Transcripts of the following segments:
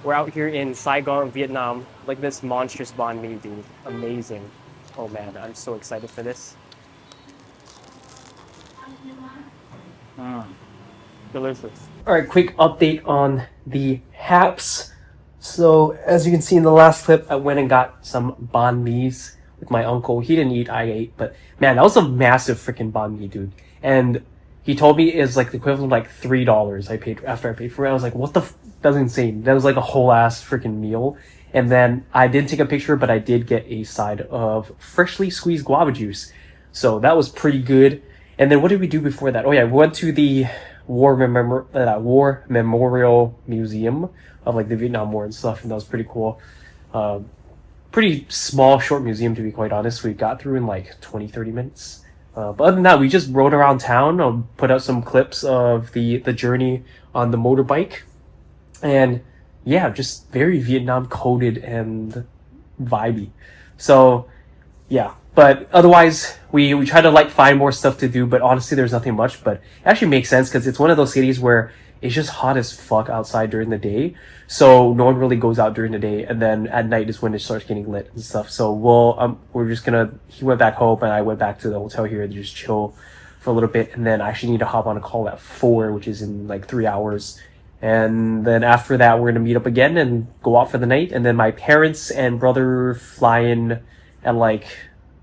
We're out here in Saigon, Vietnam. Look at this monstrous banh mi, dude. Amazing. Oh man, I'm so excited for this. Delicious. All right, quick update on the haps. So as you can see in the last clip, I went and got some banh mi's with my uncle. He didn't eat, I ate, but man, that was a massive freaking banh mi, dude. And he told me it's like the equivalent of like $3 I paid after I paid for it. I was like, what the that's insane. That was like a whole ass freaking meal. And then I didn't take a picture, but I did get a side of freshly squeezed guava juice. So that was pretty good. And then what did we do before that? Oh yeah, we went to the War Memorial Museum of like the Vietnam War and stuff, and that was pretty cool. Pretty small, short museum to be quite honest. We got through in like 20-30 minutes. But other than that, we just rode around town. I'll put out some clips of the journey on the motorbike. And yeah, just very Vietnam coded and vibey. So yeah, but otherwise we try to like find more stuff to do, but honestly there's nothing much. But it actually makes sense because it's one of those cities where it's just hot as fuck outside during the day, so no one really goes out during the day, and then at night is when it starts getting lit and stuff. So we're just gonna he went back home and I went back to the hotel here to just chill for a little bit, and then I actually need to hop on a call at 4, which is in like 3 hours. And then after that, we're gonna meet up again and go out for the night. And then my parents and brother fly in at like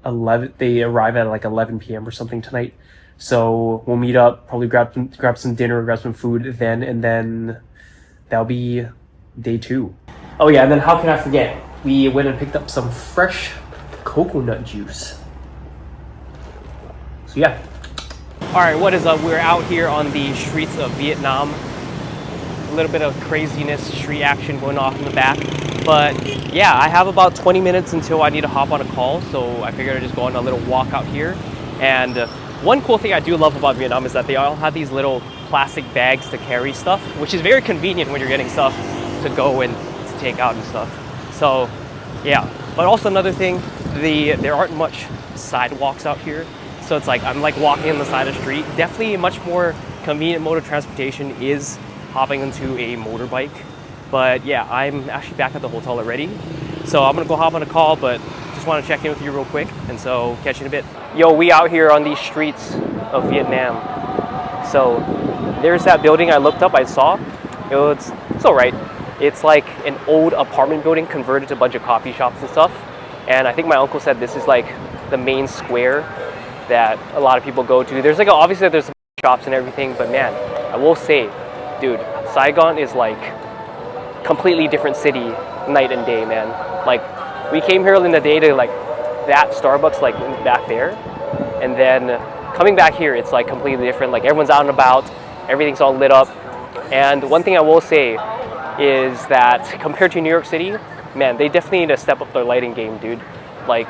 11. They arrive at like 11 p.m. or something tonight. So we'll meet up, probably grab some dinner, grab some food then, and then that'll be day 2. Oh yeah, and then how can I forget? We went and picked up some fresh coconut juice. So yeah. All right, what is up? We're out here on the streets of Vietnam. A little bit of craziness, street action going off in the back. But yeah, I have about 20 minutes until I need to hop on a call, so I figured I'd just go on a little walk out here. And one cool thing I do love about Vietnam is that they all have these little plastic bags to carry stuff, which is very convenient when you're getting stuff to go and to take out and stuff. So yeah, but also another thing, there aren't much sidewalks out here. So it's like, I'm like walking on the side of the street. Definitely a much more convenient mode of transportation is hopping into a motorbike. But yeah, I'm actually back at the hotel already. So I'm gonna go hop on a call, but just wanna check in with you real quick. And so catch you in a bit. Yo, we out here on these streets of Vietnam. So there's that building I looked up, I saw. It's all right. It's like an old apartment building converted to a bunch of coffee shops and stuff. And I think my uncle said this is like the main square that a lot of people go to. There's like, obviously there's shops and everything, but man, I will say, dude, Saigon is like completely different city night and day, man. Like we came here in the day to like that Starbucks like back there, and then coming back here it's like completely different. Like everyone's out and about, everything's all lit up. And one thing I will say is that compared to New York City, man, they definitely need to step up their lighting game, dude. Like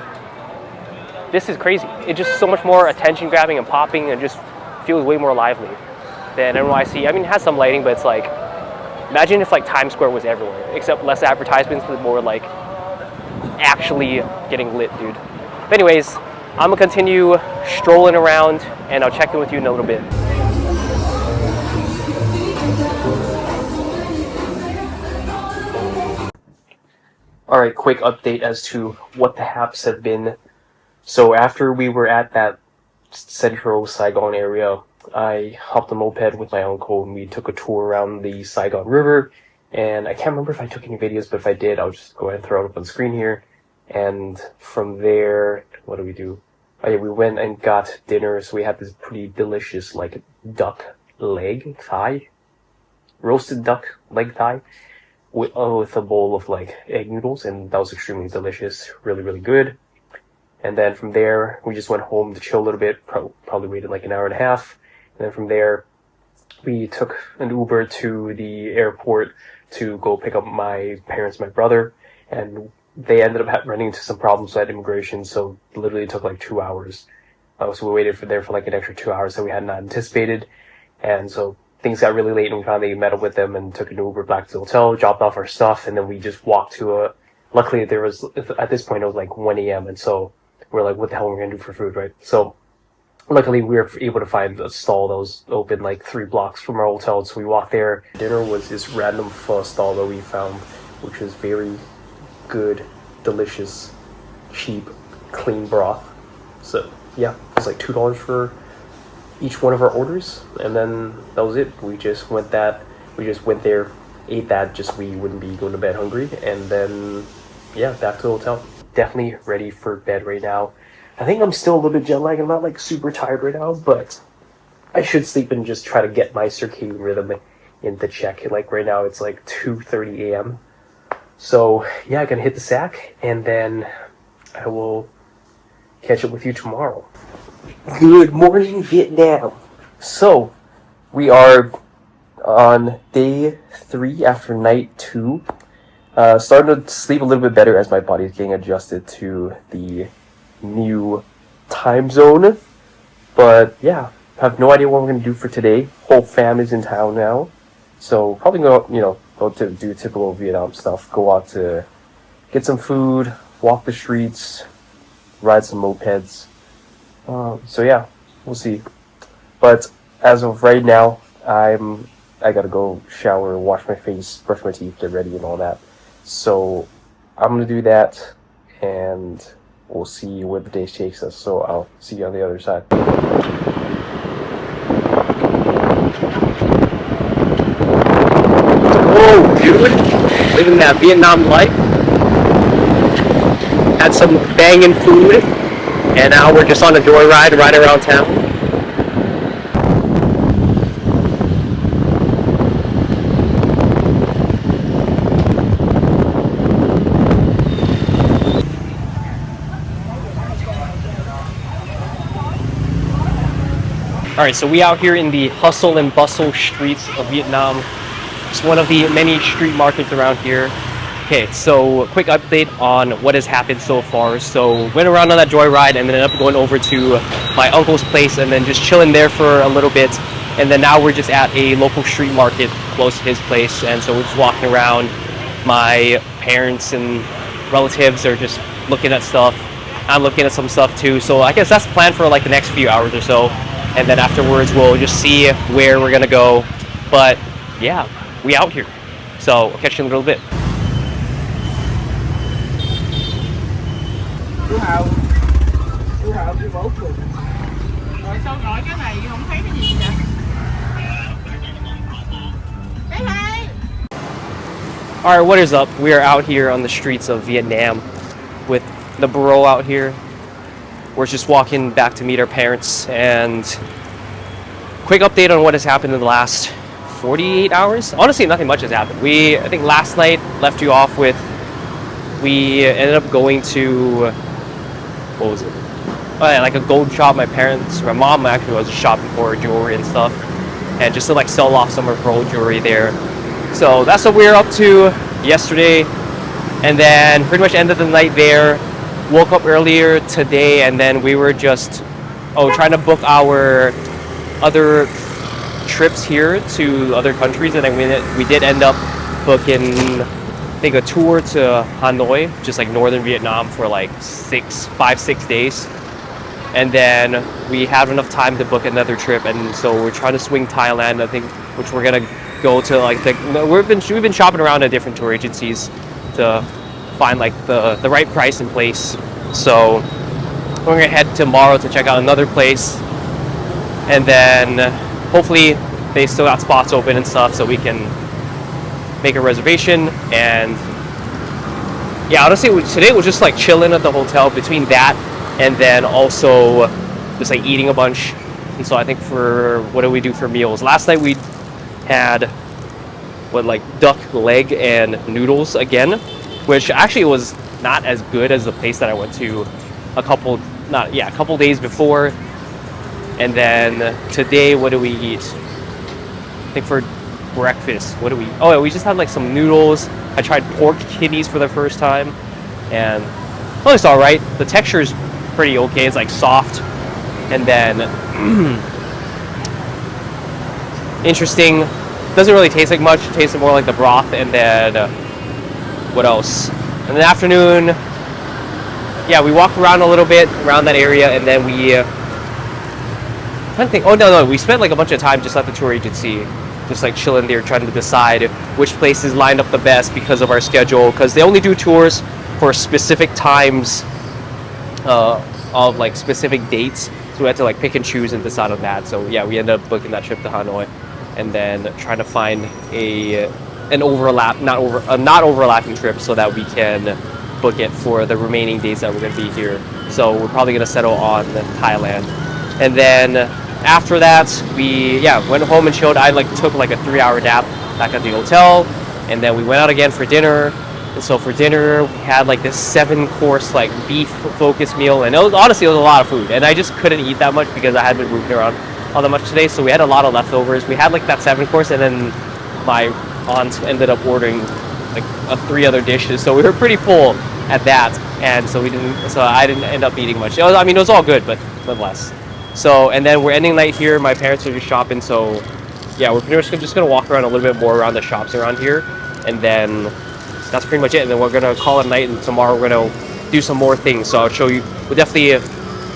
this is crazy. It's just so much more attention grabbing and popping, and just feels way more lively than NYC. I mean, it has some lighting, but it's like, imagine if like Times Square was everywhere, except less advertisements, but more like actually getting lit, dude. But anyways, I'm gonna continue strolling around, and I'll check in with you in a little bit. All right, quick update as to what the haps have been. So after we were at that central Saigon area, I hopped a moped with my uncle and we took a tour around the Saigon River. And I can't remember if I took any videos, but if I did, I'll just go ahead and throw it up on the screen here. And from there, what do we do? Oh yeah, we went and got dinner. So we had this pretty delicious like duck leg thigh, roasted duck leg thigh with a bowl of like egg noodles, and that was extremely delicious, really, really good. And then from there, we just went home to chill a little bit, probably waited like an hour and a half. And then from there, we took an Uber to the airport to go pick up my parents, my brother, and they ended up running into some problems at immigration, so literally it took like 2 hours. So we waited there for like an extra 2 hours that we had not anticipated. And so things got really late, and we finally met up with them and took an Uber back to the hotel, dropped off our stuff, and then we just walked to luckily there was, at this point it was like 1 a.m. and so we're like, what the hell are we gonna do for food, right? So luckily we were able to find a stall that was open like 3 blocks from our hotel, so we walked there. Dinner was this random pho stall that we found, which is very good, delicious, cheap, clean broth. So yeah, it's like $2 for each one of our orders, and then that was it. We just went there, ate that, just we wouldn't be going to bed hungry, and then yeah, back to the hotel. Definitely ready for bed right now. I think I'm still a little bit jet lagged. I'm not like super tired right now, but I should sleep and just try to get my circadian rhythm into check. Like right now it's like 2:30 a.m. So yeah, I can hit the sack, and then I will catch up with you tomorrow. Good morning, Vietnam. So we are on day 3 after night 2. Starting to sleep a little bit better as my body is getting adjusted to the new time zone. But yeah, I have no idea what we're gonna do for today. Whole family's in town now, so probably go to do typical Vietnam stuff. Go out to get some food, walk the streets, ride some mopeds. So yeah, we'll see. But as of right now, I gotta go shower, wash my face, brush my teeth, get ready, and all that. So I'm gonna do that, and we'll see where the day takes us. So I'll see you on the other side. Whoa, dude! Living that Vietnam life. Had some banging food, and now we're just on a joyride right around town. Alright, so we out here in the hustle and bustle streets of Vietnam. It's one of the many street markets around here. Okay, so quick update on what has happened so far. So went around on that joyride and then ended up going over to my uncle's place and then just chilling there for a little bit. And then now we're just at a local street market close to his place. And so we're just walking around. My parents and relatives are just looking at stuff. I'm looking at some stuff too. So I guess that's the plan for like the next few hours or so. And then afterwards we'll just see where we're gonna go. But yeah, we out here. So I'll catch you in a little bit. Chú Hào chú Bố Cường. Rồi sao gọi cái này không thấy cái gì vậy? Hey, hey. Alright, what is up? We are out here on the streets of Vietnam with the bro out here. We're just walking back to meet our parents, and quick update on what has happened in the last 48 hours. Honestly, nothing much has happened. I think last night left you off with, we ended up going to, what was it? Oh yeah, like a gold shop. My mom actually was shopping for jewelry and stuff, and just to like sell off some of her old jewelry there. So that's what we were up to yesterday, and then pretty much ended the night there. Woke up earlier today, and then we were just trying to book our other trips here to other countries, and then we did end up booking, I think, a tour to Hanoi, just like northern Vietnam, for like 5-6 days. And then we have enough time to book another trip, and so we're trying to swing Thailand, I think, which we're gonna go to like we've been shopping around at different tour agencies to find like the right price and place. So we're gonna head tomorrow to check out another place, and then hopefully they still got spots open and stuff, so we can make a reservation. And yeah, honestly, today was just like chilling at the hotel between that and then also just like eating a bunch. And so I think for what do we do for meals? Last night we had like duck leg and noodles again, which actually was not as good as the place that I went to a couple days before. And then today, what do we eat? I think for breakfast, what do we? Oh, yeah, we just had like some noodles. I tried pork kidneys for the first time, and well, it's all right. The texture is pretty okay. It's like soft, and then interesting. Doesn't really taste like much. It tastes more like the broth. And then what else? In the afternoon, yeah, we walked around a little bit around that area, and then we spent like a bunch of time just at the tour agency. just like chilling there trying to decide which places lined up the best because of our schedule, because they only do tours for specific times of like specific dates, so we had to like pick and choose and decide on that. So yeah, we ended up booking that trip to Hanoi and then trying to find an not overlapping trip so that we can book it for the remaining days that we're going to be here. So we're probably going to settle on Thailand, and then after that we went home and chilled. I like took like a 3-hour nap back at the hotel, and then we went out again for dinner. And so for dinner we had like this 7-course like beef focused meal, and honestly it was a lot of food, and I just couldn't eat that much because I had been moving around all that much today. So we had a lot of leftovers. We had like that 7-course, and then my aunt ended up ordering like 3 other dishes, so we were pretty full at that, and so I didn't end up eating much. It was all good, but nonetheless. So, and then we're ending the night here. My parents are just shopping, so yeah, we're pretty much just gonna walk around a little bit more around the shops around here, and then that's pretty much it. And then we're gonna call it a night, and tomorrow we're gonna do some more things. So we'll definitely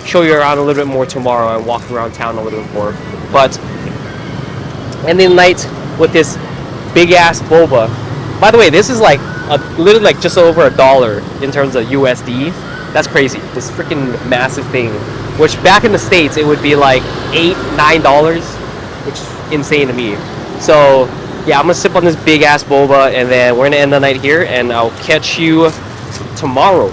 show you around a little bit more tomorrow and walk around town a little bit more. But ending the night with this big ass boba. By the way, this is like literally like just over $1 in terms of USD. That's crazy. This freaking massive thing, which back in the States it would be like $8-9, which is insane to me. So yeah, I'm gonna sip on this big ass boba, and then we're gonna end the night here, and I'll catch you tomorrow.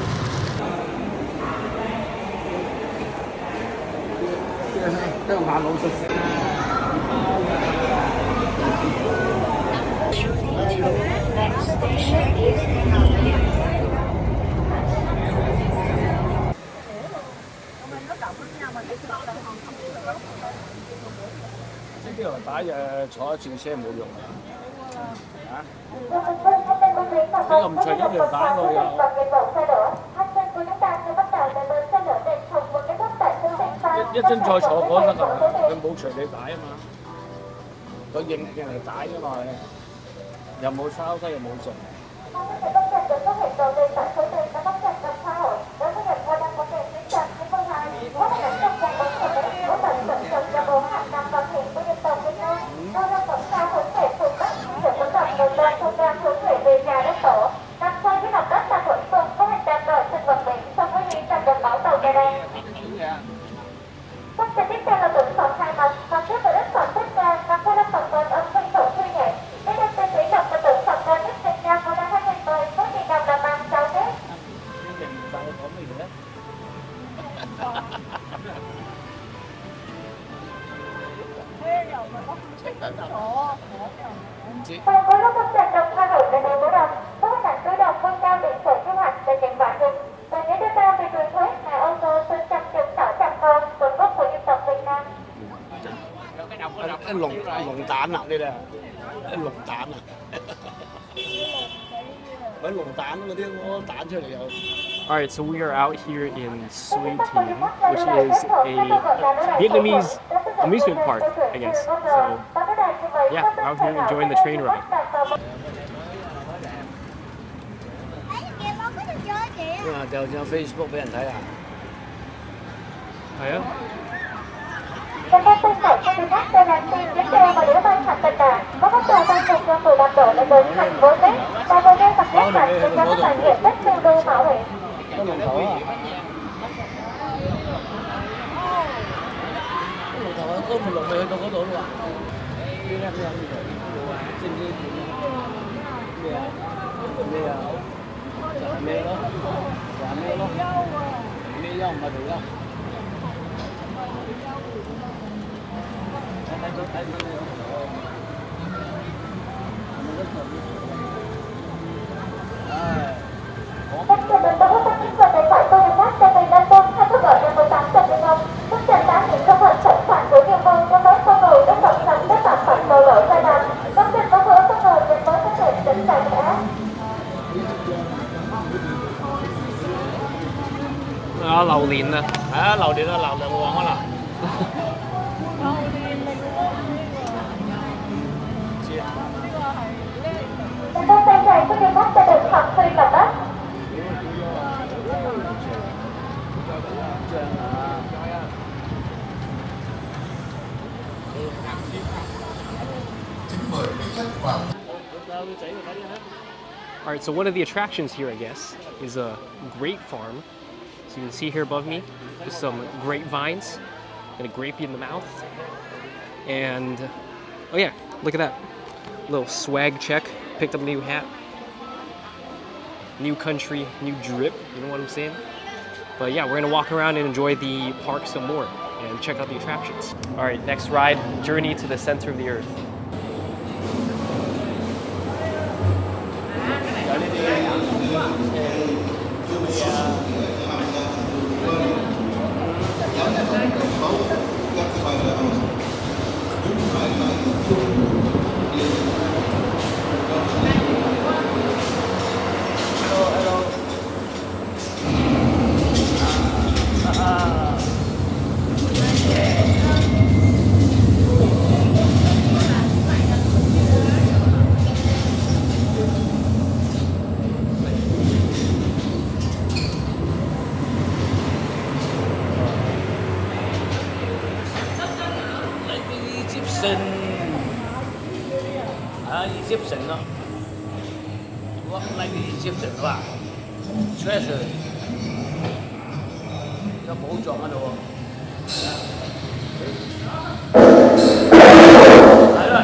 Lồng tán à, đây là lồng tán à. Mấy lồng tán cái tiếng tán chưa được. Alright, so we are out here in Suy Tien, which is a Vietnamese amusement park, I guess. So yeah, we're out here enjoying the train ride. Đeo trên Facebook俾人睇下。係啊。Trên các tên sợi cho du khách trên hành trình tiếp theo và đĩa bay thành tình đà, có các tòa tăng cường cho 15 độ lên đến thành phố Tết và vừa đêm tập kết sạch trên các trải nghiệm Tết siêu đô mạo hiểm. Có lồng thỏ à? Có lồng thỏ, có một lồng mày đâu có độ luôn à? Đi ra cái gì vậy? Trên đi. Mẹ. Mẹ. Mẹ đó. Mẹ đó. Mẹ dâu mà được không? Các trên đường tàu có những phần tài khoản tôi được nhắc cho mình đang tôn hay có gọi là 18 trận được không? Các trận đã những công vận sẵn sàng với nhiều môn cho mấy con người đã tổng sẵn các sản phẩm đồ đổi giai đoạn. Các trận có hứa con người đến với các thể sẵn sàng đã. Lầu điện à. Lầu điện là lầu đường hoàng đó là. Các tay này có điều mắt sẽ được học phi lập đất. Kính mời Alright, so one of the attractions here, I guess, is a grape farm. So you can see here above me, just some grapevines and a grapey in the mouth. And, oh yeah, look at that. Little swag check. Picked up a new hat. New country, new drip, you know what I'm saying? But yeah, we're gonna walk around and enjoy the park some more and check out the attractions. All right, next ride, Journey to the Center of the Earth. Egyptian 咯，我like the Egyptian 係嘛？treasure 有寶藏喺度喎。係啦。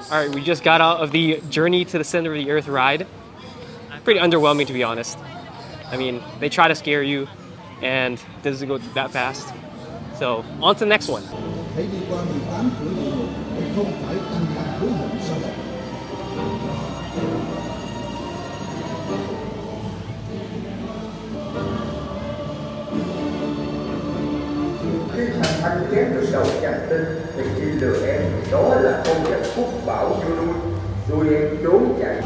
All right, we just got out of the Journey to the Center of the Earth ride. Pretty underwhelming, to be honest. I mean, they try to scare you, and it doesn't go that fast. So, on to the next one. Hãy đi qua 18 cửa địa ngục để không phải tăng nặng hối hận sau này. Khi thằng anh chém được đầu chàng tinh thì khi lừa em thì đó là con vật phúc bảo vô nuôi, nuôi em trốn chạy.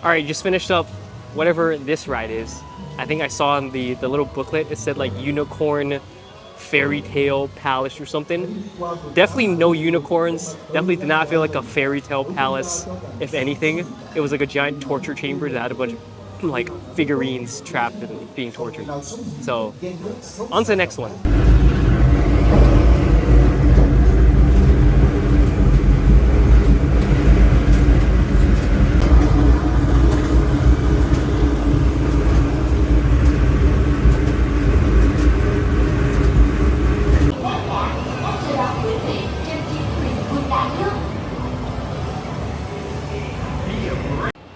All right, just finished up whatever this ride is. I think I saw in the little booklet, it said like unicorn fairy tale palace or something. Definitely no unicorns. Definitely did not feel like a fairy tale palace. If anything, it was like a giant torture chamber that had a bunch of like figurines trapped and being tortured. So, on to the next one.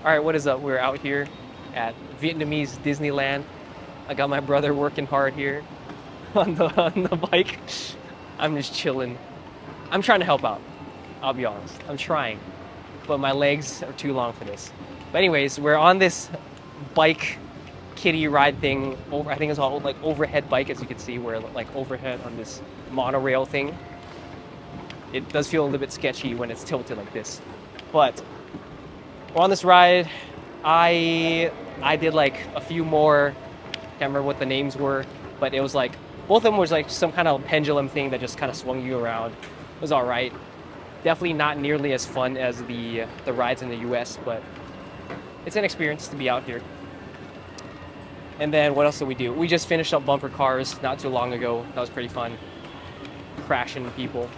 All right, what is up? We're out here at Vietnamese Disneyland. I got my brother working hard here on the bike. I'm just chilling. I'm trying to help out. I'll be honest. I'm trying, but my legs are too long for this. But anyways, we're on this bike kiddie ride thing. I think it's all like overhead bike, as you can see. We're like overhead on this monorail thing. It does feel a little bit sketchy when it's tilted like this, but we're on this ride. I did like a few more, can't remember what the names were, but it was like, both of them was like some kind of pendulum thing that just kind of swung you around. It was all right. Definitely not nearly as fun as the rides in the US, but it's an experience to be out here. And then what else did we do? We just finished up bumper cars not too long ago. That was pretty fun. Crashing people.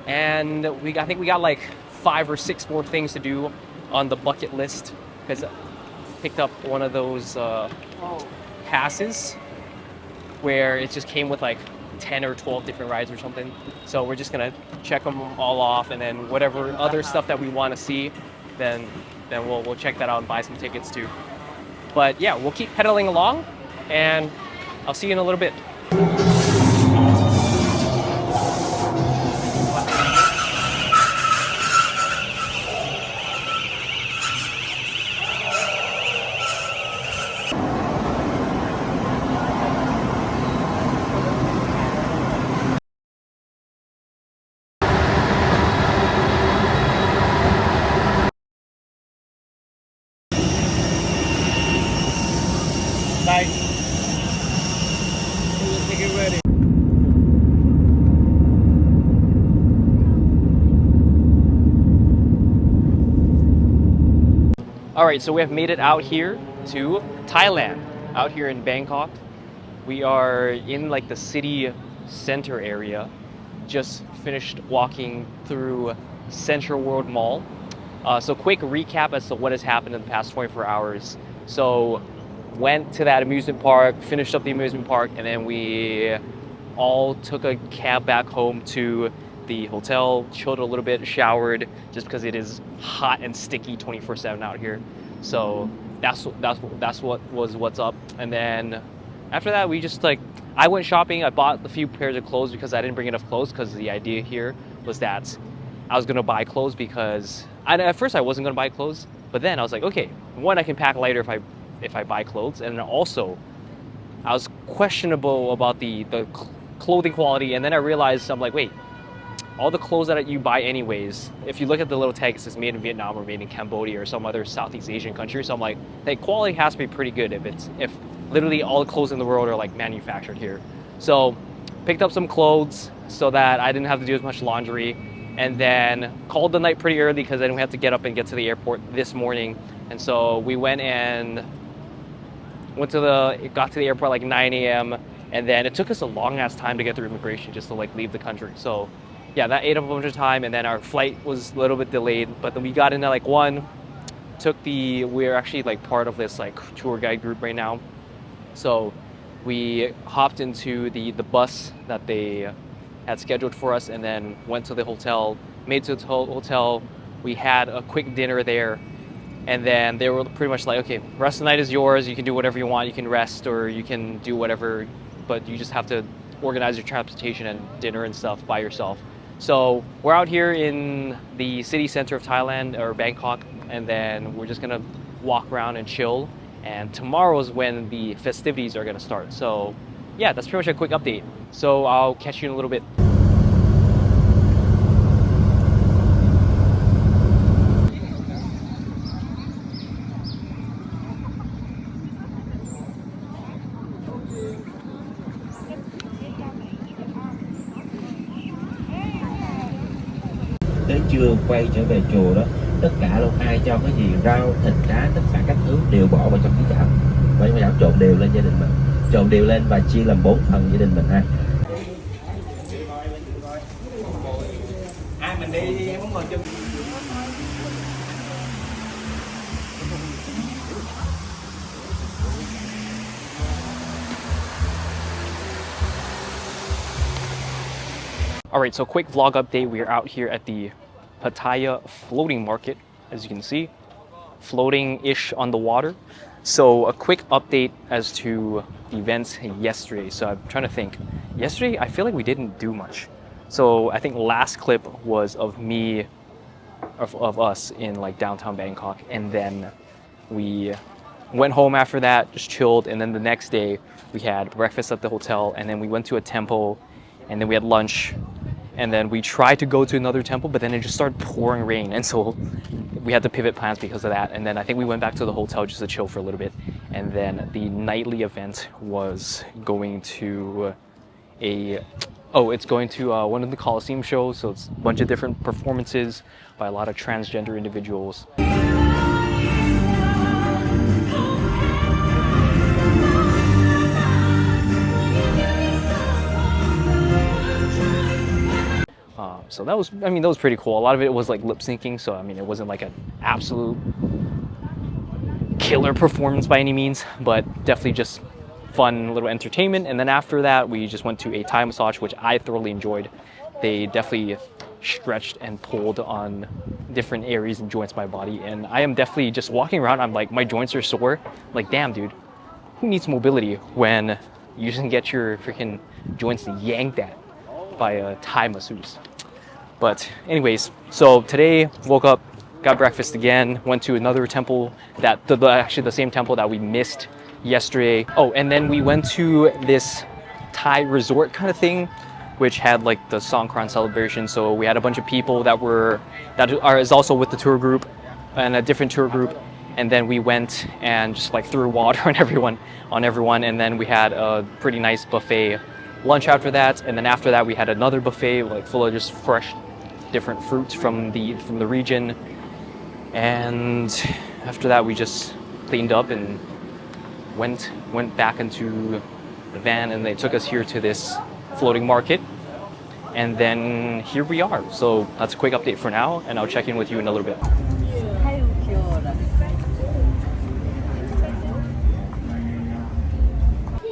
And I think we got like 5 or 6 more things to do on the bucket list, because I picked up one of those passes where it just came with like 10 or 12 different rides or something. So we're just gonna check them all off, and then whatever other stuff that we want to see, then we'll check that out and buy some tickets too. But yeah, we'll keep pedaling along, and I'll see you in a little bit. Đây. Take it away. All right, so we have made it out here to Thailand, out here in Bangkok. We are in like the city center area. Just finished walking through Central World Mall. So quick recap as to what has happened in the past 24 hours. So went to that amusement park, finished up the amusement park, and then we all took a cab back home to the hotel, chilled a little bit, showered, just because it is hot and sticky 24/7 out here. So that's what's up. And then after that, we just like, I went shopping. I bought a few pairs of clothes because I didn't bring enough clothes, because the idea here was that I was gonna buy clothes because at first I wasn't gonna buy clothes, but then I was like, okay, one, I can pack lighter if I buy clothes, and then also I was questionable about the clothing quality, and then I realized, I'm like, wait, all the clothes that you buy anyways, if you look at the little tag, it says made in Vietnam or made in Cambodia or some other Southeast Asian country. So I'm like, the quality has to be pretty good if literally all the clothes in the world are like manufactured here. So picked up some clothes so that I didn't have to do as much laundry, and then called the night pretty early because then we had to get up and get to the airport this morning. And so we got to the airport like 9 a.m. and then it took us a long ass time to get through immigration just to like leave the country. So yeah, that ate up a bunch of time, and then our flight was a little bit delayed, but then we got into like we're actually like part of this like tour guide group right now. So we hopped into the bus that they had scheduled for us, and then went to the hotel, made to the hotel. We had a quick dinner there, and then they were pretty much like, okay, rest of the night is yours. You can do whatever you want. You can rest or you can do whatever, but you just have to organize your transportation and dinner and stuff by yourself. So we're out here in the city center of Thailand, or Bangkok, and then we're just gonna walk around and chill. And tomorrow is when the festivities are gonna start. So yeah, that's pretty much a quick update. So I'll catch you in a little bit. Tới trưa quay trở về chùa đó, tất cả luôn, ai cho cái gì rau thịt cá tất cả các thứ đều bỏ vào trong cái chảo, và trong chảo trộn đều lên gia đình mình, trộn đều lên và chia làm 4 phần gia đình mình ha. Ai mình đi em muốn ngồi chung. All right, so quick vlog update. We are out here at the Pattaya floating market, as you can see, floating-ish on the water. So a quick update as to the events yesterday. So I'm trying to think. Yesterday, I feel like we didn't do much. So I think last clip was of us in like downtown Bangkok, and then we went home after that, just chilled, and then the next day we had breakfast at the hotel, and then we went to a temple, and then we had lunch, and then we tried to go to another temple, but then it just started pouring rain, and so we had to pivot plans because of that. And then I think we went back to the hotel just to chill for a little bit, and then the nightly event was going to one of the Coliseum shows. So it's a bunch of different performances by a lot of transgender individuals. So that was pretty cool. A lot of it was like lip syncing, so I mean, it wasn't like an absolute killer performance by any means, but definitely just fun little entertainment. And then after that, we just went to a Thai massage, which I thoroughly enjoyed. They definitely stretched and pulled on different areas and joints of my body, and I am definitely just walking around, I'm like, my joints are sore. Like, damn, dude, who needs mobility when you can get your freaking joints yanked at by a Thai masseuse? But anyways, so today woke up, got breakfast again, went to another temple, actually the same temple that we missed yesterday. Oh, and then we went to this Thai resort kind of thing, which had like the Songkran celebration. So we had a bunch of people that is also with the tour group and a different tour group. And then we went and just like threw water on everyone. And then we had a pretty nice buffet lunch after that. And then after that, we had another buffet like full of just fresh, different fruits from the region. And after that, we just cleaned up and went back into the van, and they took us here to this floating market. And then here we are. So that's a quick update for now, and I'll check in with you in a little bit.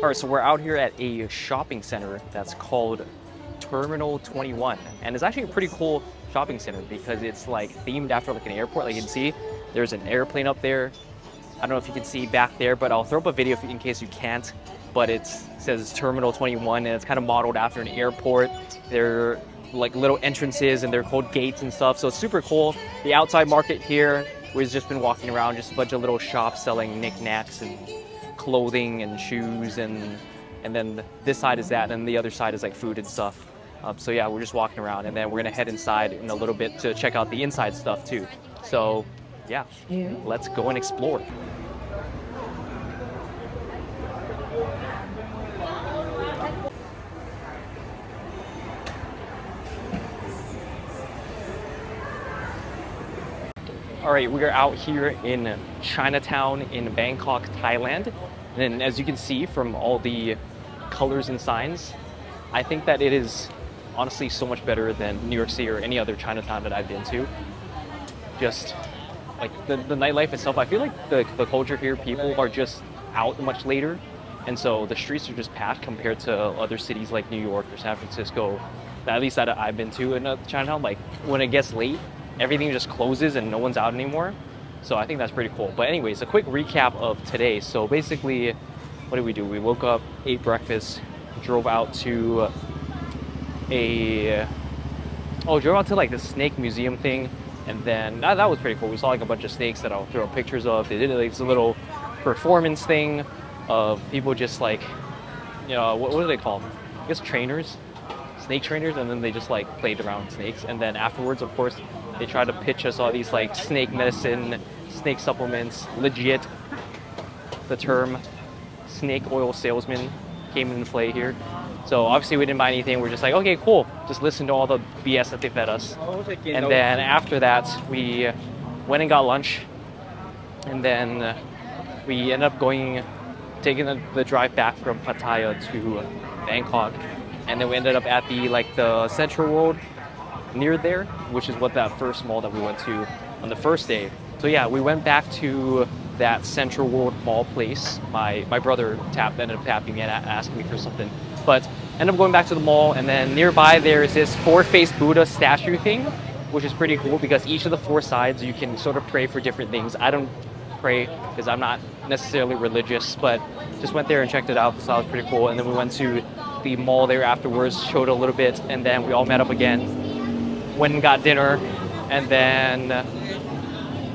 All right, so we're out here at a shopping center that's called Terminal 21, and it's actually a pretty cool shopping center because it's like themed after like an airport. Like you can see, there's an airplane up there. I don't know if you can see back there, but I'll throw up a video in case you can't. But it says Terminal 21, and it's kind of modeled after an airport. They're like little entrances, and they're called gates and stuff. So it's super cool. The outside market here, we've just been walking around, just a bunch of little shops selling knickknacks and clothing and shoes, and then this side is that, and the other side is like food and stuff. So yeah, we're just walking around, and then we're gonna head inside in a little bit to check out the inside stuff too. So yeah, let's go and explore. All right, we are out here in Chinatown in Bangkok, Thailand. And as you can see from all the colors and signs, I think that it is honestly so much better than New York City or any other Chinatown that I've been to. Just like the nightlife itself, I feel like the culture here, people are just out much later. And so the streets are just packed compared to other cities like New York or San Francisco, at least that I've been to in Chinatown. Like when it gets late, everything just closes and no one's out anymore. So I think that's pretty cool. But anyways, a quick recap of today. So basically, what did we do? We woke up, ate breakfast, drove out to like the snake museum thing. And then that was pretty cool. We saw like a bunch of snakes that I'll throw pictures of. They did like this little performance thing of people just like, you know, what do they call them? I guess trainers, snake trainers. And then they just like played around with snakes. And then afterwards, of course, they tried to pitch us all these like snake medicine, snake supplements, legit. The term snake oil salesman came into play here. So obviously we didn't buy anything. We're just like, okay, cool. Just listen to all the BS that they fed us. And then after that, we went and got lunch. And then we ended up taking the drive back from Pattaya to Bangkok. And then we ended up at the Central World near there, which is what that first mall that we went to on the first day. So yeah, we went back to that Central World Mall place. My brother ended up tapping me and asking me for something. But ended up going back to the mall, and then nearby there is this four-faced Buddha statue thing, which is pretty cool because each of the four sides you can sort of pray for different things. I don't pray because I'm not necessarily religious, but just went there and checked it out, so that was pretty cool. And then we went to the mall there afterwards, showed a little bit, and then we all met up again, went and got dinner, and then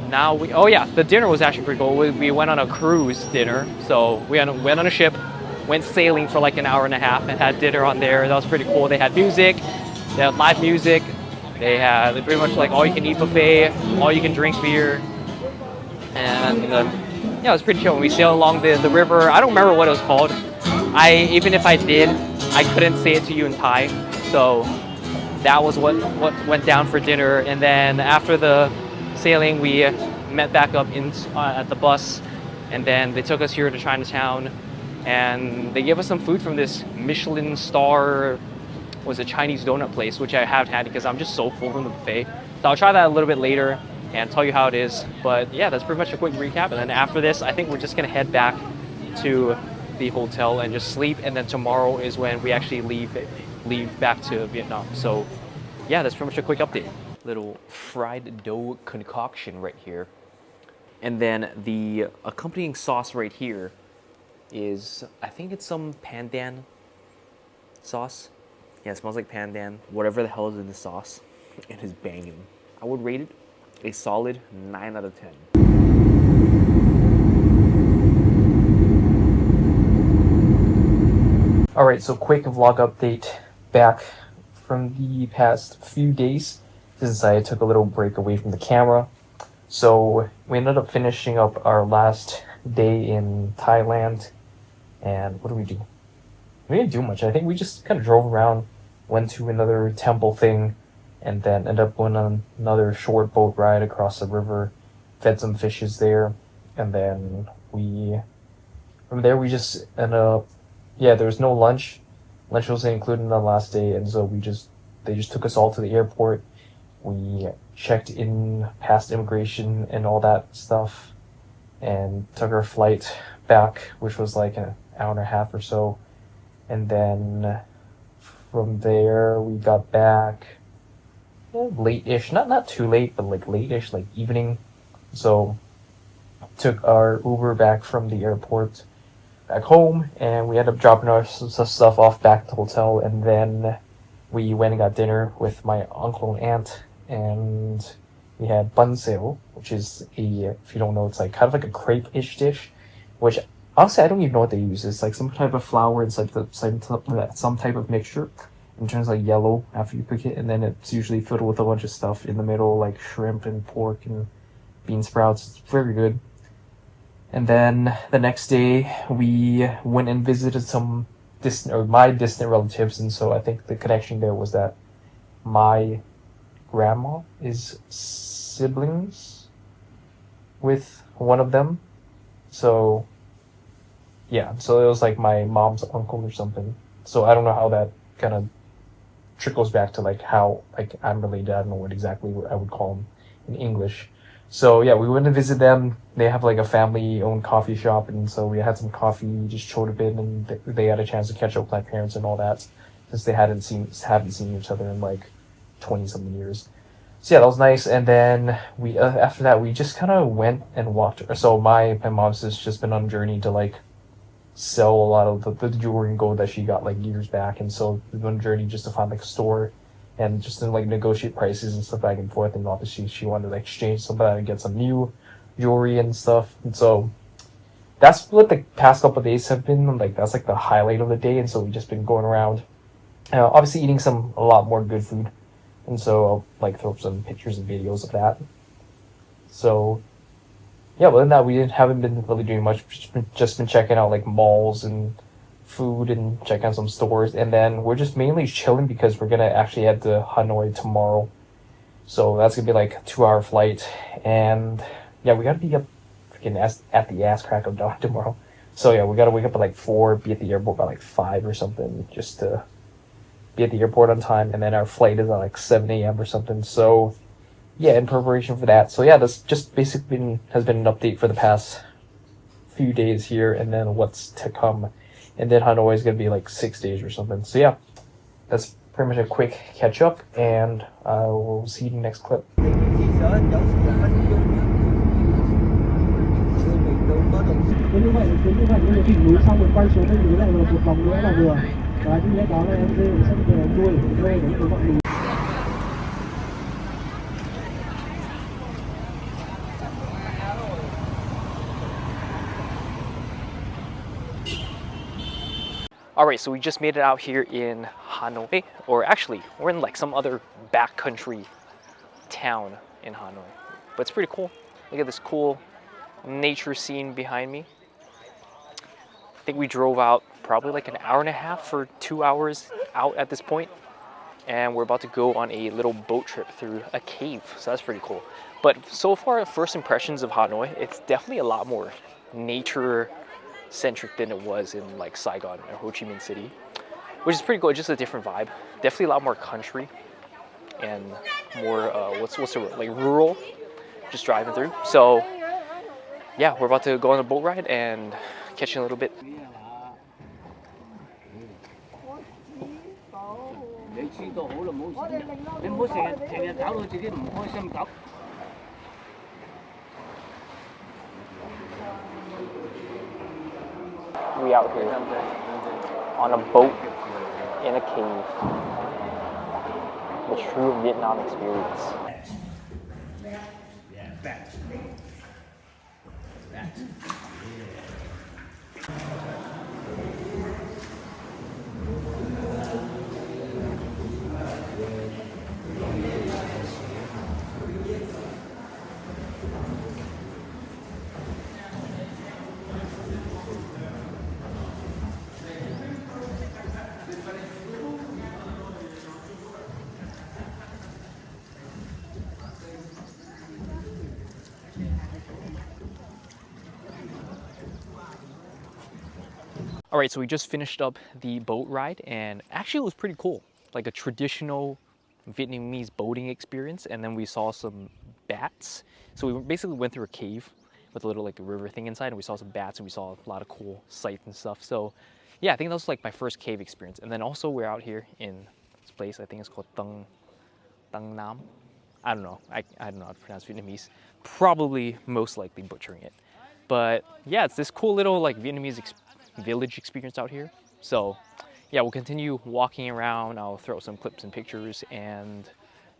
now the dinner was actually pretty cool. We went on a cruise dinner, so we went on a ship, went sailing for like an hour and a half, and had dinner on there. That was pretty cool. They had music, they had live music, they had pretty much like all you can eat buffet, all you can drink beer, and yeah, it was pretty chill. We sailed along the river. I don't remember what it was called. Even if I did, I couldn't say it to you in Thai, so that was what went down for dinner. And then after the sailing, we met back up at the bus, and then they took us here to Chinatown, and they gave us some food from this Michelin star, was a Chinese donut place, which I haven't had because I'm just so full from the buffet. So I'll try that a little bit later and tell you how it is. But yeah, that's pretty much a quick recap. And then after this, I think we're just gonna head back to the hotel and just sleep. And then tomorrow is when we actually leave back to Vietnam. So yeah, that's pretty much a quick update. Little fried dough concoction right here. And then the accompanying sauce right here is, I think it's some pandan sauce. Yeah, it smells like pandan. Whatever the hell is in the sauce, it is banging. I would rate it a solid 9 out of 10. All right, so quick vlog update back from the past few days since I took a little break away from the camera. So we ended up finishing up our last day in Thailand. And what did we do? We didn't do much. I think we just kind of drove around, went to another temple thing, and then ended up going on another short boat ride across the river. fed some fishes there, and then from there we just ended up, yeah, there was no lunch. Lunch wasn't included in the last day, and so they just took us all to the airport. We checked in past immigration and all that stuff, and took our flight back, which was like an hour and a half or so. And then from there we got back late-ish, not too late, but like late-ish, like evening. So took our Uber back from the airport back home, and we ended up dropping our stuff off back to the hotel, and then we went and got dinner with my uncle and aunt, and we had banseo, which is if you don't know, it's like kind of like a crepe-ish dish, which honestly I don't even know what they use. It's like some type of flour. It's like some type of mixture. It turns like yellow after you cook it, and then it's usually filled with a bunch of stuff in the middle, like shrimp and pork and bean sprouts. It's very good. And then the next day we went and visited my distant relatives, and so I think the connection there was that my grandma is siblings with one of them. So yeah, so it was like my mom's uncle or something. So I don't know how that kind of trickles back to like how like I'm related. I don't know what exactly I would call them in English. So yeah, we went to visit them. They have like a family-owned coffee shop, and so we had some coffee, just chilled a bit, and they had a chance to catch up with my parents and all that, since they haven't seen each other in like 20-something years. So yeah, that was nice. And then we after that we just kind of went and walked. So my mom's just been on a journey to like sell a lot of the jewelry and gold that she got like years back, and so we've been on a journey just to find like a store and just to like negotiate prices and stuff back and forth. And obviously she wanted to like exchange some of that and get some new jewelry and stuff. And so that's what the past couple of days have been like. That's like the highlight of the day. And so we've just been going around, obviously eating a lot more good food. And so I'll like throw up some pictures and videos of that. So yeah, other than that, we haven't been really doing much. Just been checking out like malls and food and checking out some stores, and then we're just mainly chilling because we're gonna actually head to Hanoi tomorrow. So that's gonna be like a 2-hour flight, and yeah, we gotta be up freaking at the ass crack of dawn tomorrow. So yeah, we gotta wake up at like 4, be at the airport by like 5 or something, just to be at the airport on time, and then our flight is at like 7 a.m. or something. So yeah, in preparation for that. So yeah, that's just basically has been an update for the past few days here, and then what's to come. And then Hanoi is gonna be like 6 days or something. So yeah, that's pretty much a quick catch up, and we'll see you in the next clip. Alright, so we just made it out here in Hanoi, or actually, we're in like some other backcountry town in Hanoi. But it's pretty cool. Look at this cool nature scene behind me. I think we drove out probably like an hour and a half for 2 hours out at this point. And we're about to go on a little boat trip through a cave, so that's pretty cool. But so far, first impressions of Hanoi, it's definitely a lot more nature-centric than it was in like Saigon or Ho Chi Minh City, which is pretty cool. Just a different vibe. Definitely a lot more country and more what's the word, like rural, just driving through. So yeah, we're about to go on a boat ride and catch you in a little bit. We out here on a boat in a cave. The true Vietnam experience. All right, so we just finished up the boat ride, and actually it was pretty cool. Like a traditional Vietnamese boating experience, and then we saw some bats. So we basically went through a cave with a little like river thing inside, and we saw some bats, and we saw a lot of cool sights and stuff. So yeah, I think that was like my first cave experience. And then also we're out here in this place, I think it's called Tăng Nam. I don't know. I don't know how to pronounce Vietnamese. Probably most likely butchering it. But yeah, it's this cool little like Vietnamese village experience out here. So yeah, we'll continue walking around. I'll throw some clips and pictures and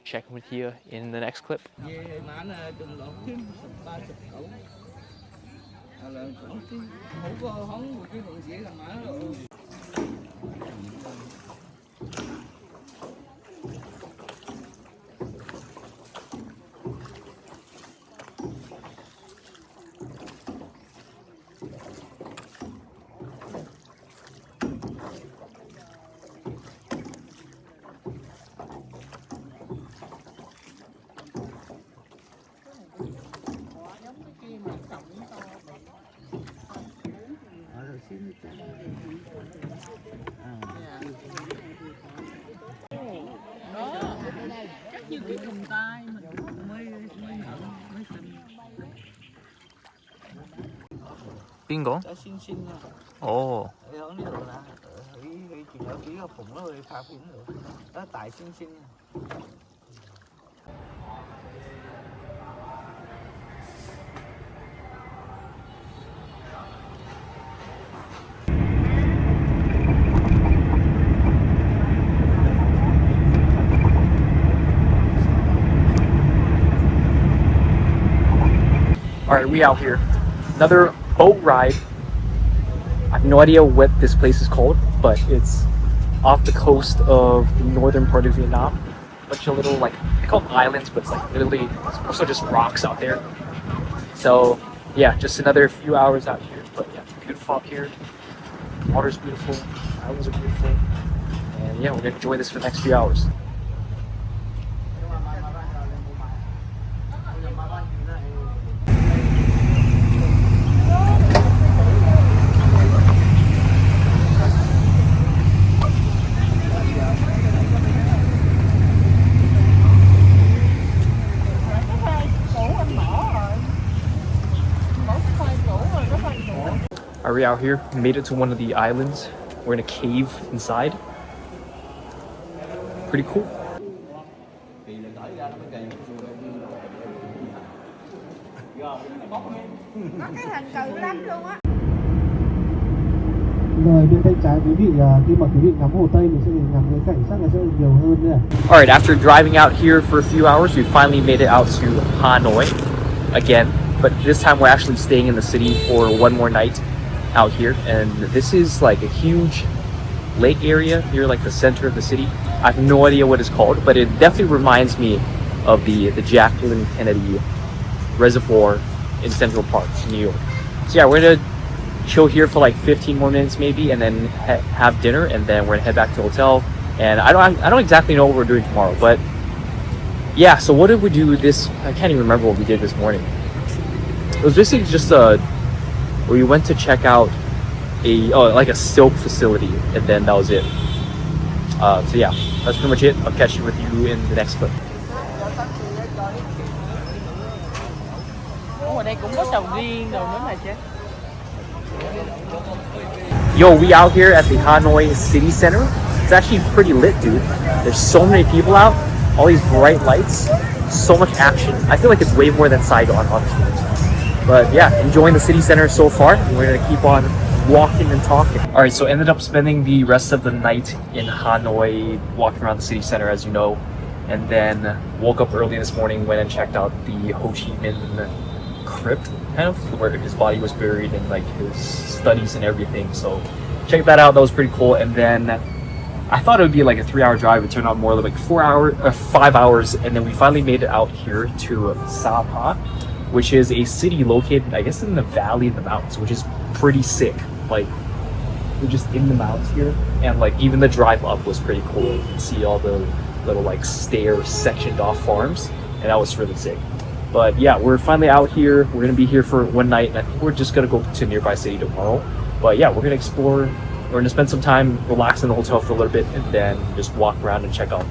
check with you in the next clip. Chắc như cái thùng tay mình mới xin. Bingo. Cho xin nha. Ồ. Không đi được nè. Chuyện ở phía phùng nó hơi pha phim được. Đó tại xin nha. All right, we out here. Another boat ride. I have no idea what this place is called, but it's off the coast of the northern part of Vietnam. Bunch of little like, they call them islands, but it's like literally, it's also just rocks out there. So yeah, just another few hours out here. But yeah, it's beautiful out here. Water's beautiful, islands are beautiful. And yeah, we're gonna enjoy this for the next few hours. Are we out here? We made it to one of the islands. We're in a cave inside. Pretty cool. Có cái hình cự lắm luôn á. Rồi bên tay trái quý vị khi mà quý vị ngắm hồ Tây mình sẽ được ngắm cái cảnh sắc nó sẽ nhiều hơn nữa. All right, after driving out here for a few hours, we finally made it out to Hanoi again. But this time we're actually staying in the city for one more night out here. And this is like a huge lake area near like the center of the city. I have no idea what it's called, but it definitely reminds me of the Jacqueline Kennedy Reservoir in Central Park, New York. So yeah, we're gonna chill here for like 15 more minutes maybe, and then have dinner, and then we're gonna head back to the hotel. And I don't exactly know what we're doing tomorrow, but yeah. So what did we do this? I can't even remember what we did this morning. It was basically just we went to check out like a silk facility, and then that was it. So yeah, that's pretty much it. I'll catch you with you in the next clip. Ở đây cũng có sầu riêng rồi nữa mà chứ. Yo, we out here at the Hanoi City Center. It's actually pretty lit, dude. There's so many people out, all these bright lights, so much action. I feel like it's way more than Saigon, honestly. But yeah, enjoying the city center so far. We're gonna keep on walking and talking. All right, so ended up spending the rest of the night in Hanoi, walking around the city center, as you know, and then woke up early this morning, went and checked out the Ho Chi Minh crypt, kind of, where his body was buried and like his studies and everything. So check that out. That was pretty cool. And then I thought it would be like a 3-hour drive. It turned out more like 5 hours. And then we finally made it out here to Sapa, which is a city located, I guess, in the valley in the mountains, which is pretty sick. Like, we're just in the mountains here, and like even the drive up was pretty cool. You can see all the little like stairs sectioned off farms, and that was really sick. But yeah, we're finally out here. We're gonna be here for one night, and I think we're just gonna go to a nearby city tomorrow. But yeah, we're gonna explore. We're gonna spend some time relax in the hotel for a little bit, and then just walk around and check out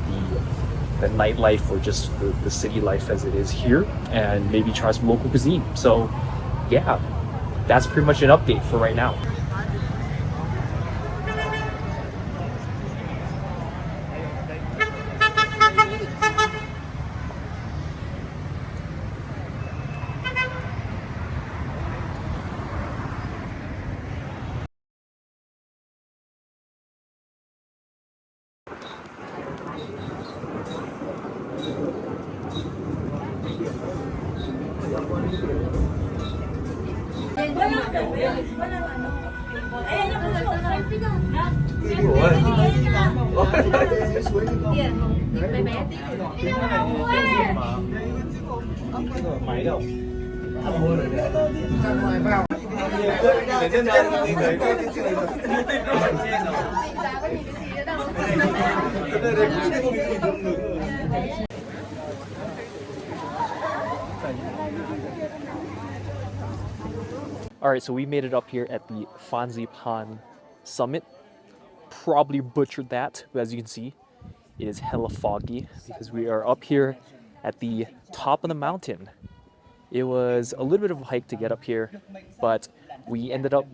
the nightlife, or just the city life as it is here, and maybe try some local cuisine. So yeah, that's pretty much an update for right now. All right, so we made it up here at the Fansipan summit. Probably butchered that, but as you can see, it is hella foggy because we are up here at the top of the mountain. It was a little bit of a hike to get up here, but we ended up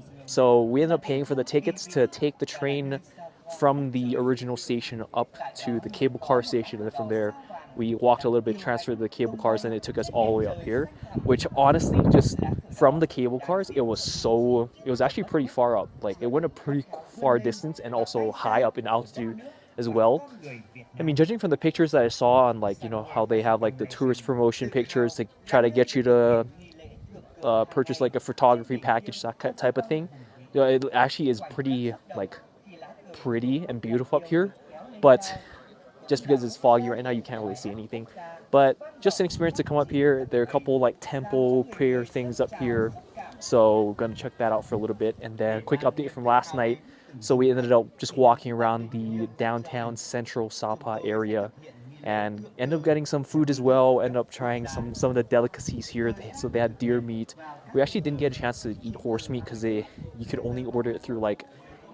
paying for the tickets to take the train from the original station up to the cable car station, and then from there we walked a little bit, transferred the cable cars, and it took us all the way up here, which honestly, just from the cable cars, it was actually pretty far up. Like, it went a pretty far distance, and also high up in altitude as well. I mean, judging from the pictures that I saw on, like, you know, how they have like the tourist promotion pictures to try to get you to purchase like a photography package, that type of thing, you know, it actually is pretty and beautiful up here. But just because it's foggy right now, you can't really see anything. But just an experience to come up here. There are a couple like temple prayer things up here, so we're gonna check that out for a little bit. And then a quick update from last night. So we ended up just walking around the downtown central Sapa area, and ended up getting some food as well. Ended up trying some of the delicacies here. So they had deer meat. We actually didn't get a chance to eat horse meat because you could only order it through like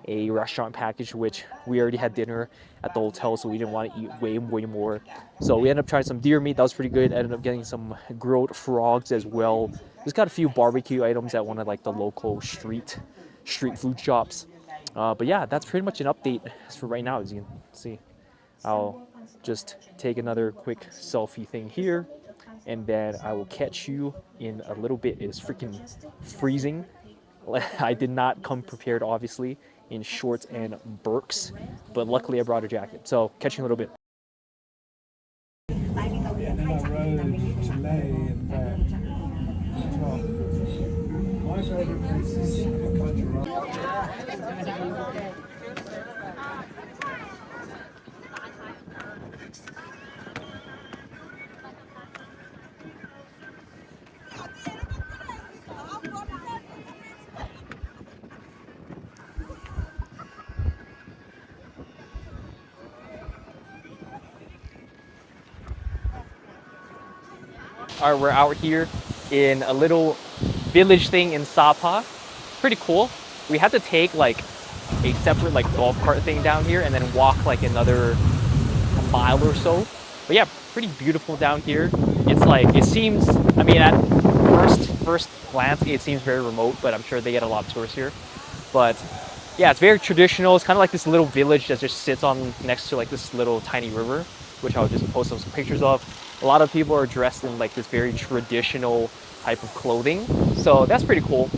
a restaurant package, which we already had dinner at the hotel, so we didn't want to eat way more. So we ended up trying some deer meat. That was pretty good. Ended up getting some grilled frogs as well. Just got a few barbecue items at one of like the local street food shops. But yeah, that's pretty much an update for right now. As you can see, I'll just take another quick selfie thing here, and then I will catch you in a little bit. It is freaking freezing. I did not come prepared, obviously, in shorts and Birks, but luckily I brought a jacket. So catch you in a little bit. All right, we're out here in a little village thing in Sapa. Pretty cool. We had to take like a separate like golf cart thing down here and then walk like another mile or so. But yeah, pretty beautiful down here. It's like, it seems, I mean, at first glance, it seems very remote, but I'm sure they get a lot of tourists here. But yeah, it's very traditional. It's kind of like this little village that just sits on next to like this little tiny river, which I'll just post some pictures of. A lot of people are dressed in like this very traditional type of clothing, so that's pretty cool.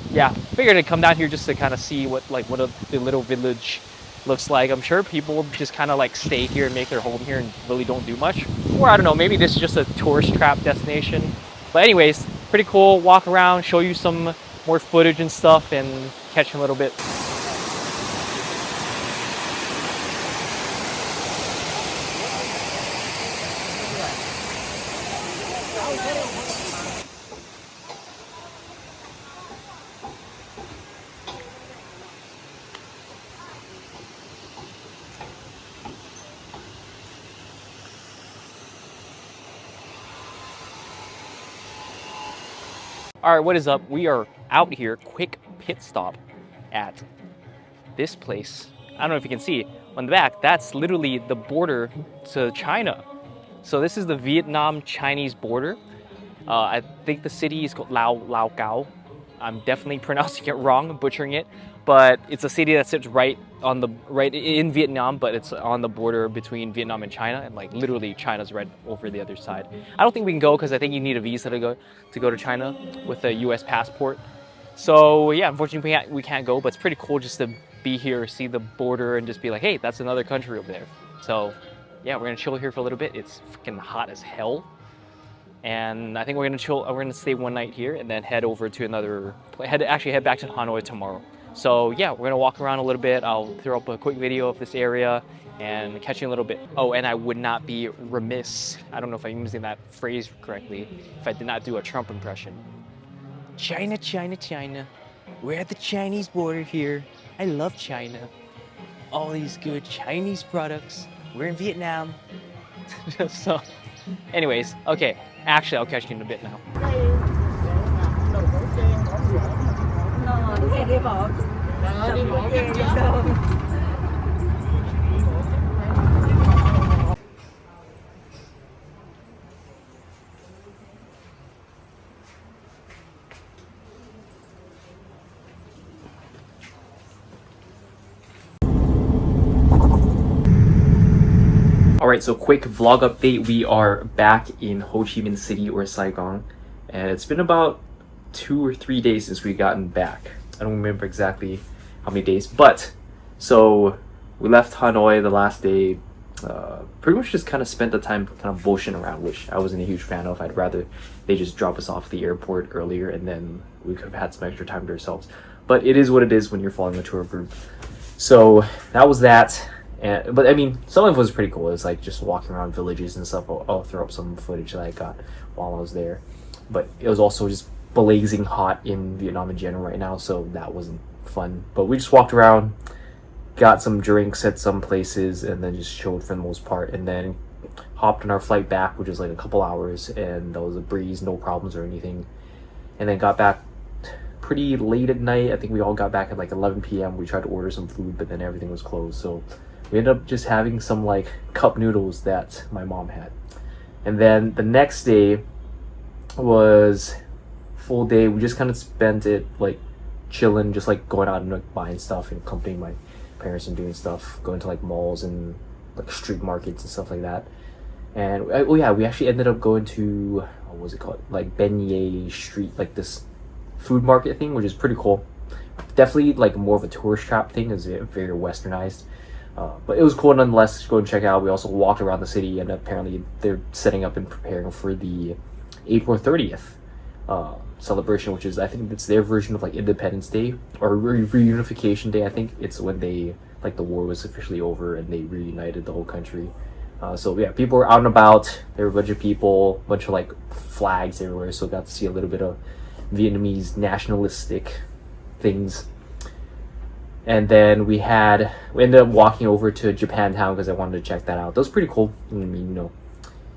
Yeah, figured I'd come down here just to kind of see what the little village looks like. I'm sure people just kind of like stay here and make their home here and really don't do much, or I don't know, maybe this is just a tourist trap destination. But anyways, pretty cool. Walk around, show you some more footage and stuff, and catch you in a little bit. All right, what is up? We are out here, quick pit stop at this place. I don't know if you can see on the back, that's literally the border to China. So this is the Vietnam-Chinese border. I think the city is called Lao Cai. I'm definitely pronouncing it wrong, butchering it, but it's a city that sits right in Vietnam, but it's on the border between Vietnam and China, and like literally China's right over the other side. I don't think we can go because I think you need a visa to go to China with a U.S. passport. So yeah, unfortunately we can't go, but it's pretty cool just to be here, see the border, and just be like, hey, that's another country over there. So yeah, we're gonna chill here for a little bit. It's freaking hot as hell. And I think we're gonna stay one night here and then head over to head back to Hanoi tomorrow. So yeah, we're gonna walk around a little bit. I'll throw up a quick video of this area and catch you in a little bit. Oh, and I would not be remiss, I don't know if I'm using that phrase correctly, if I did not do a Trump impression. China, China, China. We're at the Chinese border here. I love China. All these good Chinese products. We're in Vietnam. So, anyways, okay. Actually, I'll catch you in a bit now. Alright, so quick vlog update. We are back in Ho Chi Minh City or Saigon, and it's been about 2 or 3 days since we gotten back. I don't remember exactly how many days, but so we left Hanoi the last day. Pretty much just kind of spent the time kind of bullshitting around, which I wasn't a huge fan of. I'd rather they just drop us off at the airport earlier and then we could have had some extra time to ourselves. But it is what it is when you're following a tour group. So that was that. But I mean, some of it was pretty cool. It was like just walking around villages and stuff. I'll throw up some footage that I got while I was there. But it was also just blazing hot in Vietnam in general right now, so that wasn't fun. But we just walked around, got some drinks at some places, and then just chilled for the most part. And then hopped on our flight back, which was like a couple hours, and that was a breeze, no problems or anything. And then got back pretty late at night. I think we all got back at like 11 p.m. We tried to order some food, but then everything was closed. So we ended up just having some like cup noodles that my mom had. And then the next day was full day. We just kind of spent it like chilling, just like going out and like buying stuff and accompanying my parents and doing stuff, going to like malls and like street markets and stuff like that. And oh yeah, we actually ended up going to, what was it called, like Beignet Street, like this food market thing, which is pretty cool. Definitely like more of a tourist trap thing. It's very westernized. But it was cool nonetheless to go and check out. We also walked around the city, and apparently they're setting up and preparing for the April 30th celebration, which is, I think it's their version of like Independence Day or Reunification Day. I think it's when they, like, the war was officially over and they reunited the whole country. So yeah, people were out and about. There were a bunch of people, a bunch of like flags everywhere, so got to see a little bit of Vietnamese nationalistic things. And then we ended up walking over to Japantown because I wanted to check that out. That was pretty cool. I mean, you know,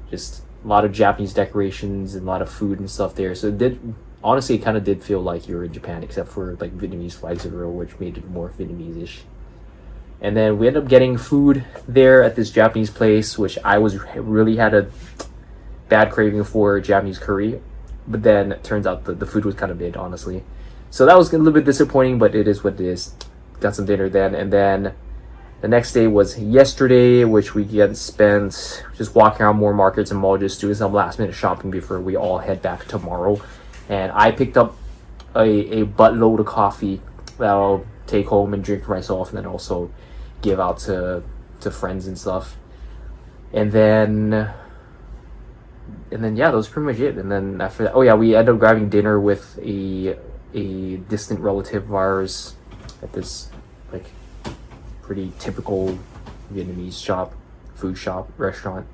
just a lot of Japanese decorations and a lot of food and stuff there. So it kind of did feel like you were in Japan, except for like Vietnamese flags everywhere, which made it more Vietnamese-ish. And then we ended up getting food there at this Japanese place, which I really had a bad craving for Japanese curry. But then it turns out the food was kind of mid, honestly. So that was a little bit disappointing, but it is what it is. Got some dinner then, and then the next day was yesterday, which we get spent just walking around more markets and malls, just doing some last minute shopping before we all head back tomorrow. And I picked up a buttload of coffee that I'll take home and drink for myself, and then also give out to friends and stuff. And then yeah, that was pretty much it. And then after that, oh yeah, we ended up grabbing dinner with a distant relative of ours at this like pretty typical Vietnamese restaurant.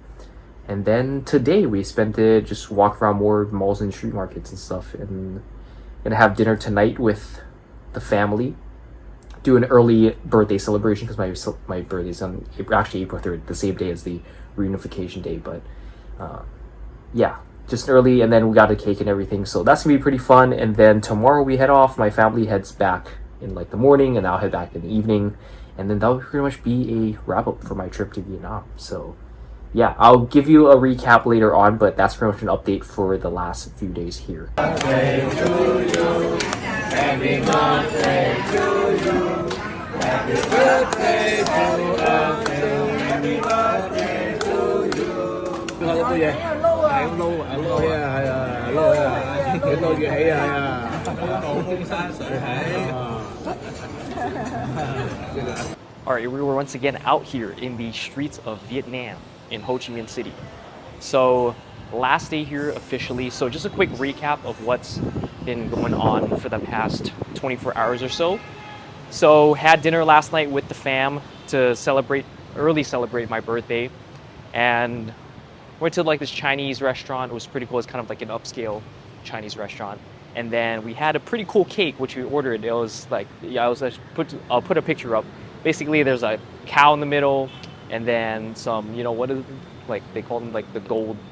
And then today we spent it just walk around more malls and street markets and stuff, and gonna have dinner tonight with the family, do an early birthday celebration because my birthday's on actually April 3rd, the same day as the reunification day. But yeah, just early, and then we got a cake and everything, so that's gonna be pretty fun. And then tomorrow we head off. My family heads back in like the morning, and I'll head back in the evening, and then that'll pretty much be a wrap up for my trip to Vietnam. So yeah, I'll give you a recap later on, but that's pretty much an update for the last few days here. All right, we were once again out here in the streets of Vietnam in Ho Chi Minh City. So last day here officially. So just a quick recap of what's been going on for the past 24 hours or so. So had dinner last night with the fam to early celebrate my birthday, and went to like this Chinese restaurant. It was pretty cool. It's kind of like an upscale Chinese restaurant. And then we had a pretty cool cake, which we ordered. It was like, yeah, I'll put a picture up. Basically, there's a cow in the middle, and then some, you know, what is, like, they call them like the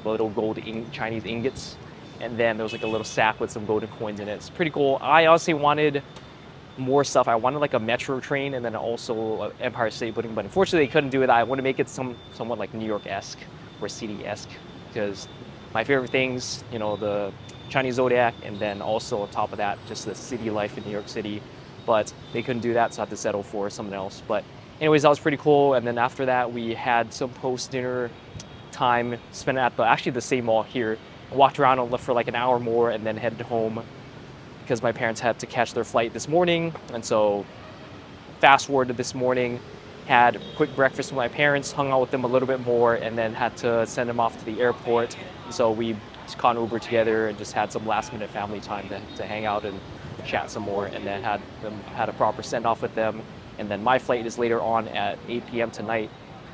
little gold Chinese ingots. And then there was like a little sack with some golden coins in it. It's pretty cool. I honestly wanted more stuff. I wanted like a metro train and then also an Empire State Building, but unfortunately they couldn't do it. I want to make it somewhat like New York-esque or city-esque, because my favorite things, you know, the Chinese Zodiac, and then also on top of that, just the city life in New York City. But they couldn't do that, so I had to settle for something else. But anyways, that was pretty cool. And then after that, we had some post-dinner time spent at actually the same mall here. I walked around for like an hour more and then headed home because my parents had to catch their flight this morning. And so fast forward to this morning, had a quick breakfast with my parents, hung out with them a little bit more, and then had to send them off to the airport. So we caught an Uber together and just had some last minute family time to hang out and chat some more, and then had a proper send off with them. And then my flight is later on at 8 p.m. tonight.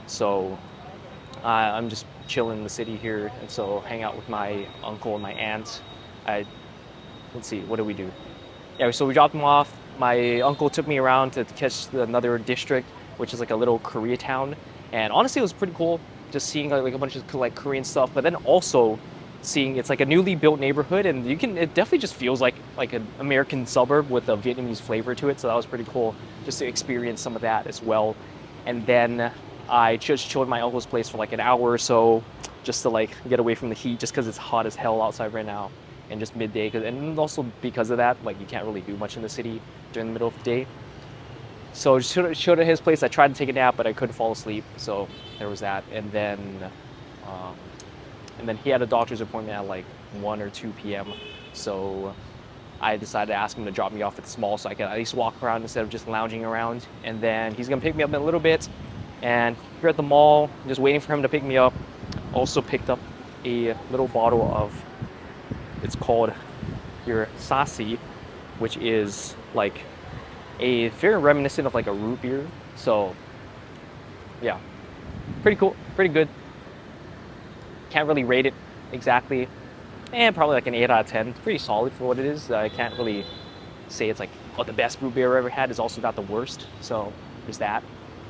So I'm just chilling in the city here, and so hang out with my uncle and my aunt. Let's see, what do we do? Yeah, so we dropped them off. My uncle took me around to catch another district, which is like a little Koreatown. And honestly, it was pretty cool just seeing like a bunch of like Korean stuff, but then also seeing it's like a newly built neighborhood, and it definitely just feels like an American suburb with a Vietnamese flavor to it. So that was pretty cool just to experience some of that as well. And then I just chilled at my uncle's place for like an hour or so just to like get away from the heat, just because it's hot as hell outside right now and just midday. And also because of that, like you can't really do much in the city during the middle of the day. So just chilled at his place. I tried to take a nap, but I couldn't fall asleep. So there was that. And then he had a doctor's appointment at like 1 or 2 p.m. So I decided to ask him to drop me off at the mall so I could at least walk around instead of just lounging around. And then he's gonna pick me up in a little bit. And here at the mall, just waiting for him to pick me up. Also picked up a little bottle of, it's called your Sasi, which is like a very reminiscent of like a root beer. So yeah, pretty cool, pretty good. Can't really rate it exactly, and probably like an 8 out of 10. It's pretty solid for what it is. I can't really say it's like, oh, the best root beer I've ever had. Is also not the worst. So there's that.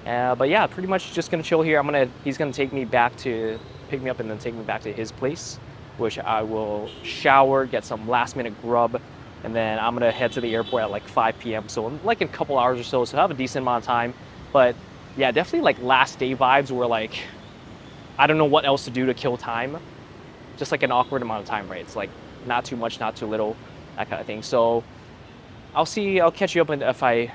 But yeah, pretty much just gonna chill here. He's gonna pick me up and then take me back to his place, which I will shower, get some last minute grub, and then I'm gonna head to the airport at like 5 p.m. So like in a couple hours or so. So I have a decent amount of time. But yeah, definitely like last day vibes where like, I don't know what else to do to kill time. Just like an awkward amount of time, right? It's like not too much, not too little, that kind of thing. So I'll catch you up if I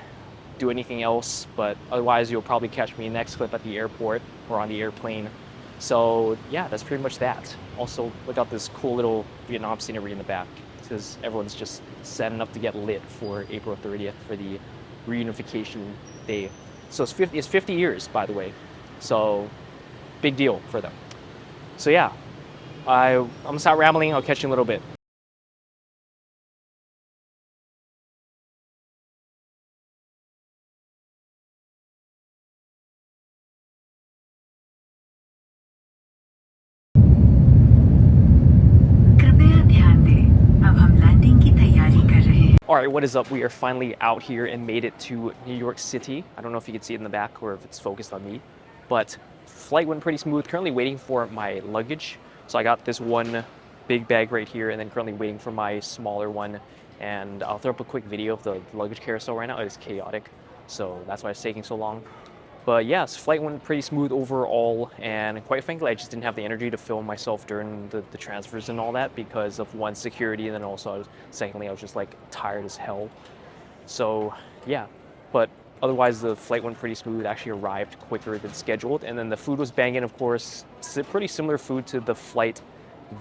do anything else, but otherwise you'll probably catch me next clip at the airport or on the airplane. So yeah, that's pretty much that. Also, look out this cool little Vietnam scenery in the back, because everyone's just setting up to get lit for April 30th for the reunification day. So it's 50 years, by the way. So big deal for them. So yeah, I'm gonna stop rambling. I'll catch you in a little bit. All right, what is up? We are finally out here and made it to New York City. I don't know if you can see it in the back or if it's focused on me, but flight went pretty smooth. Currently waiting for my luggage. So I got this one big bag right here, and then currently waiting for my smaller one. And I'll throw up a quick video of the luggage carousel right now. It is chaotic, so that's why it's taking so long. But yes, flight went pretty smooth overall, and quite frankly, I just didn't have the energy to film myself during the transfers and all that because of one, security, and then also, secondly, I was just like tired as hell. So yeah, but otherwise the flight went pretty smooth, actually arrived quicker than scheduled, and then the food was banging, of course. Pretty similar food to the flight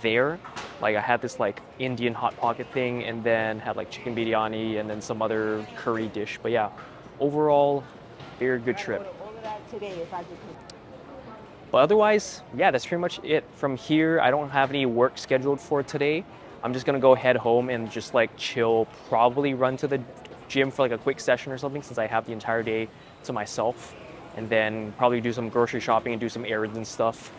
there. Like I had this like Indian hot pocket thing, and then had like chicken biryani and then some other curry dish. But yeah, overall, very good trip. But otherwise, yeah, that's pretty much it. From here, I don't have any work scheduled for today. I'm just gonna go head home and just like chill, probably run to the gym for like a quick session or something since I have the entire day to myself, and then probably do some grocery shopping and do some errands and stuff.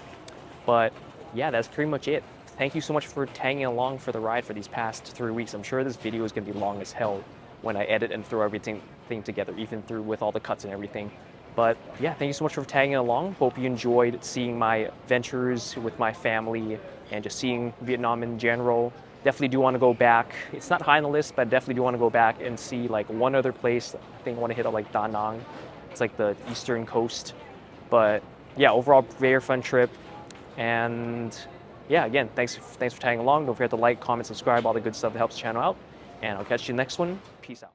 But yeah, that's pretty much it. Thank you so much for tagging along for the ride for these past 3 weeks. I'm sure this video is gonna be long as hell when I edit and throw everything together, even through with all the cuts and everything. But yeah, thank you so much for tagging along. Hope you enjoyed seeing my ventures with my family and just seeing Vietnam in general. Definitely do want to go back. It's not high on the list, but I definitely do want to go back and see like one other place. I think I want to hit up like Da Nang. It's like the eastern coast. But yeah, overall, very fun trip. And yeah, again, thanks for tagging along. Don't forget to like, comment, subscribe, all the good stuff that helps the channel out. And I'll catch you in the next one. Peace out.